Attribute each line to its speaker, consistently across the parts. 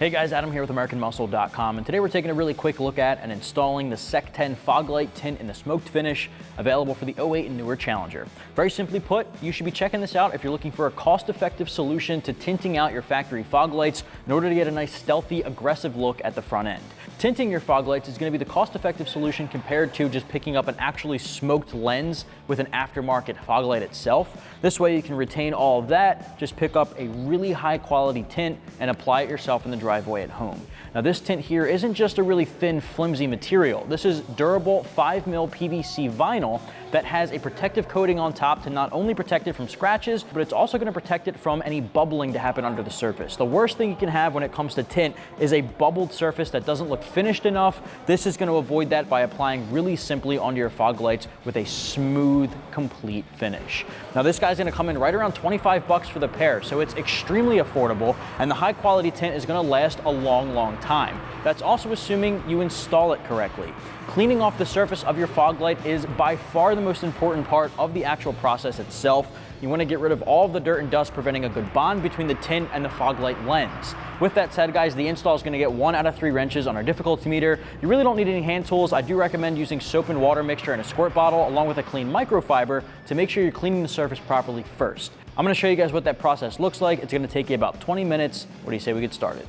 Speaker 1: Hey guys, Adam here with AmericanMuscle.com, and today we're taking a really quick look at and installing the SEC10 fog light tint in the smoked finish, available for the 08 and newer Challenger. Very simply put, you should be checking this out if you're looking for a cost-effective solution to tinting out your factory fog lights in order to get a nice stealthy, aggressive look at the front end. Tinting your fog lights is going to be the cost-effective solution compared to just picking up an actually smoked lens with an aftermarket fog light itself. This way you can retain all of that, just pick up a really high quality tint and apply it yourself in the driveway at home. Now this tint here isn't just a really thin, flimsy material. This is durable 5mm PVC vinyl that has a protective coating on top to not only protect it from scratches, but it's also going to protect it from any bubbling to happen under the surface. The worst thing you can have when it comes to tint is a bubbled surface that doesn't look finished enough. This is going to avoid that by applying really simply onto your fog lights with a smooth, complete finish. Now this guy's going to come in right around 25 bucks for the pair, so it's extremely affordable, and the high quality tint is going to last a long, long time. That's also assuming you install it correctly. Cleaning off the surface of your fog light is by far the most important part of the actual process itself. You want to get rid of all of the dirt and dust, preventing a good bond between the tint and the fog light lens. With that said, guys, the install is going to get 1 out of 3 wrenches on our difficulty meter. You really don't need any hand tools. I do recommend using soap and water mixture in a squirt bottle along with a clean microfiber to make sure you're cleaning the surface properly first. I'm going to show you guys what that process looks like. It's going to take you about 20 minutes. What do you say we get started?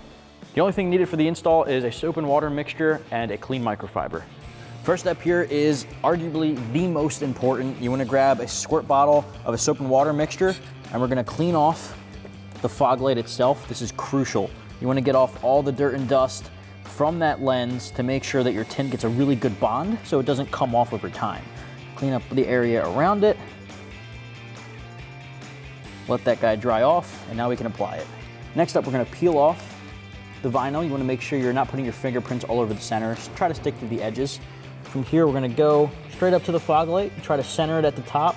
Speaker 1: The only thing needed for the install is a soap and water mixture and a clean microfiber. First step here is arguably the most important. You want to grab a squirt bottle of a soap and water mixture, and we're going to clean off the fog light itself. This is crucial. You want to get off all the dirt and dust from that lens to make sure that your tint gets a really good bond so it doesn't come off over time. Clean up the area around it. Let that guy dry off, and now we can apply it. Next up, we're going to peel off the vinyl. You want to make sure you're not putting your fingerprints all over the center. Just try to stick to the edges. From here, we're going to go straight up to the fog light, try to center it at the top,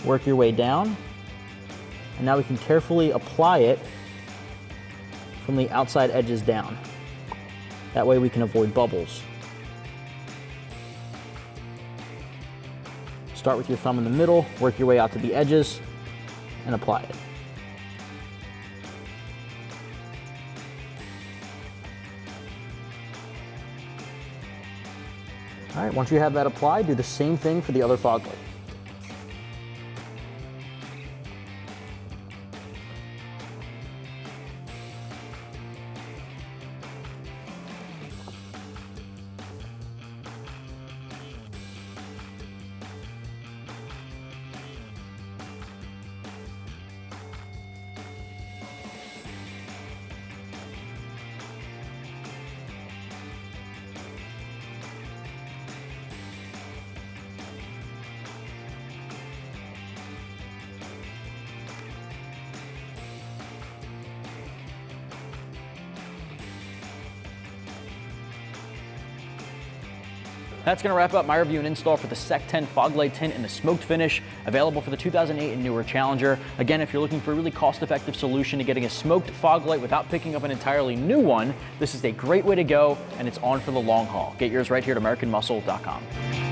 Speaker 1: work your way down, and now we can carefully apply it from the outside edges down. That way we can avoid bubbles. Start with your thumb in the middle, work your way out to the edges, and apply it. All right, once you have that applied, do the same thing for the other fog light. That's going to wrap up my review and install for the SEC10 fog light tint in the smoked finish, available for the 2008 and newer Challenger. Again, if you're looking for a really cost-effective solution to getting a smoked fog light without picking up an entirely new one, this is a great way to go, and it's on for the long haul. Get yours right here at AmericanMuscle.com.